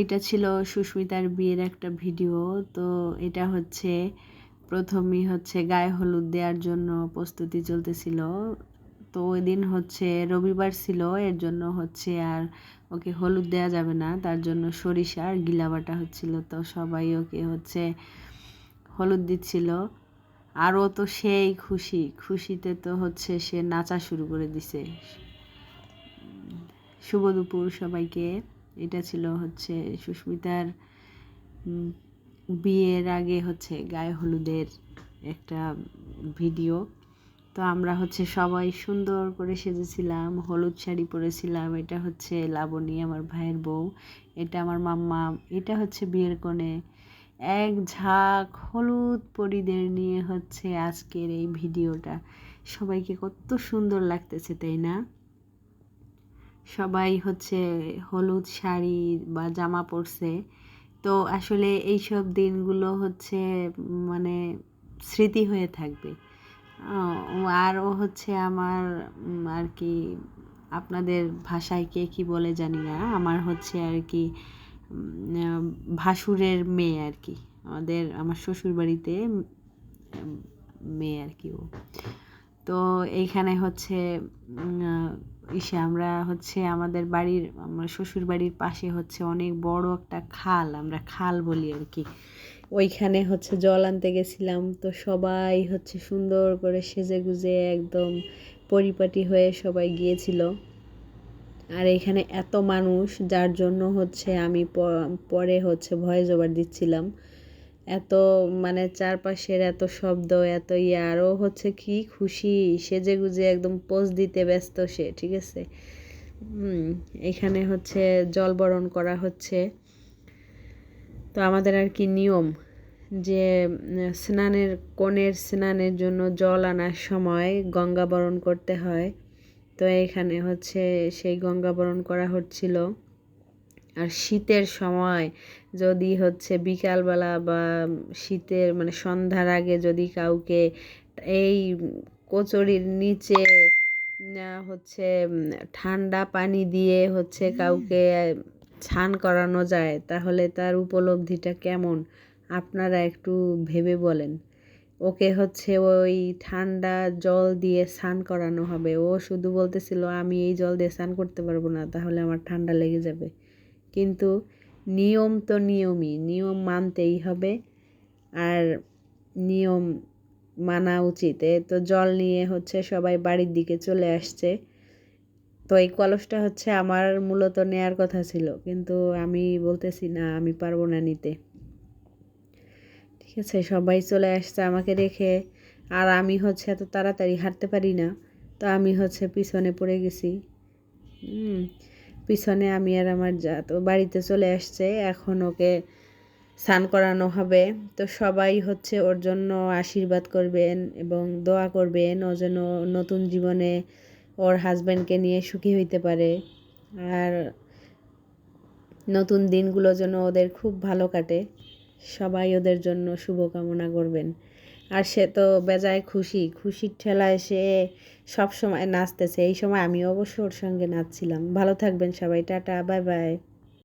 এটা ছিল সুস্মিতার বিয়ের একটা ভিডিও। তো এটা হচ্ছে প্রথমেই হচ্ছে গায়ে হলুদ দেওয়ার জন্য প্রস্তুতি চলতেছিল। তো ওই দিন হচ্ছে রবিবার ছিল, এর জন্য হচ্ছে আর ওকে হলুদ দেওয়া যাবে না, তার জন্য সরিষা আর গিলা বাটা হচ্ছিল। তো সবাই ওকে হচ্ছে হলুদ দিচ্ছিল। আর ও তো সেই খুশিতে তো হচ্ছে সে নাচা শুরু করে দিছে। শুভ দুপুর সবাইকে। এটা ছিল হচ্ছে সুস্মিতার বিয়ের আগে হচ্ছে গায়ে হলুদের একটা ভিডিও। তো আমরা হচ্ছে সবাই সুন্দর করে সেজেছিলাম, হলুদ শাড়ি পরেছিলাম। এটা হচ্ছে লাবণী, আমার ভাইয়ের বউ। এটা আমার মাম্মা। এটা হচ্ছে বিয়ের কনে। এক ঝাঁক হলুদ পরিদের নিয়ে হচ্ছে আজকের এই ভিডিওটা। সবাইকে কত সুন্দর লাগতেছে, তাই না? সবাই হচ্ছে হলুদ শাড়ি বা জামা পরছে। তো আসলে এইসব দিনগুলো হচ্ছে মানে স্মৃতি হয়ে থাকবে। আর ও হচ্ছে আমার আর কি, আপনাদের ভাষায় কে কী বলে জানি না, আমার হচ্ছে আর কি ভাসুরের মেয়ে আর কি, আমার শ্বশুরবাড়িতে মেয়ে আর কি ও। তো এইখানে হচ্ছে আমরা হচ্ছে আমাদের বাড়ির, আমার শ্বশুর বাড়ির পাশে হচ্ছে অনেক বড় একটা খাল, আমরা খাল বলি আর কি। ওইখানে হচ্ছে জল আনতে গেছিলাম। তো সবাই হচ্ছে সুন্দর করে সেজে গুজে একদম পরিপাটি হয়ে সবাই গিয়েছিল। আর এখানে এত মানুষ, যার জন্য হচ্ছে আমি পরে হচ্ছে ভয়েস ওভার দিচ্ছিলাম। এত মানে চারপাশের এত শব্দ, এত আরও হচ্ছে কি খুশি, সেজে গুজে একদম পোজ দিতে ব্যস্ত সে, ঠিক আছে। এখানে হচ্ছে জল বরণ করা হচ্ছে। তো আমাদের আর কি নিয়ম যে কনের স্নানের জন্য জল আনার সময় গঙ্গা বরণ করতে হয়। তো এখানে হচ্ছে সেই গঙ্গা বরণ করা হচ্ছিল। আর শীতের সময় যদি হচ্ছে বিকালবেলা বা শীতের মানে সন্ধ্যার আগে যদি কাউকে এই কচুরির নিচে হচ্ছে ঠান্ডা পানি দিয়ে হচ্ছে কাউকে স্নান করানো যায়, তাহলে তার উপলব্ধিটা কেমন আপনারা একটু ভেবে বলেন। ওকে হচ্ছে ওই ঠান্ডা জল দিয়ে স্নান করানো হবে। ও শুধু বলতেছিল আমি এই জল দিয়ে স্নান করতে পারবো না, তাহলে আমার ঠান্ডা লেগে যাবে। কিন্তু নিয়ম তো নিয়মই, নিয়ম মানতেই হবে। আর নিয়ম মানা উচিত। তো জল নিয়ে হচ্ছে সবাই বাড়ির দিকে চলে আসছে। তো এই কলসটা হচ্ছে আমার মূলত নেয়ার কথা ছিল, কিন্তু আমি বলতেছি না, আমি পারবো না নিতে। ঠিক আছে, সবাই চলে আসছে আমাকে রেখে। আর আমি হচ্ছে এত তাড়াতাড়ি হাঁটতে পারি না। তো আমি হচ্ছে পিছনে পড়ে গেছি। পিছনে আমি আর আমার যা তো বাড়িতে চলে আসছে। এখন ওকে স্নান করানো হবে। তো সবাই হচ্ছে ওর জন্য আশীর্বাদ করবেন এবং দোয়া করবেন, ও যেন নতুন জীবনে ওর হাজব্যান্ডকে নিয়ে সুখী হইতে পারে। আর নতুন দিনগুলো যেন ওদের খুব ভালো কাটে। সবাই ওদের জন্য শুভকামনা করবেন। আর সে তো বেজায় খুশির ঠেলায় সে সব সময় নাচতেছে। এই সময় আমি অবশ্য ওর সঙ্গে নাচছিলাম। ভালো থাকবেন সবাই, টাটা, বাই বাই।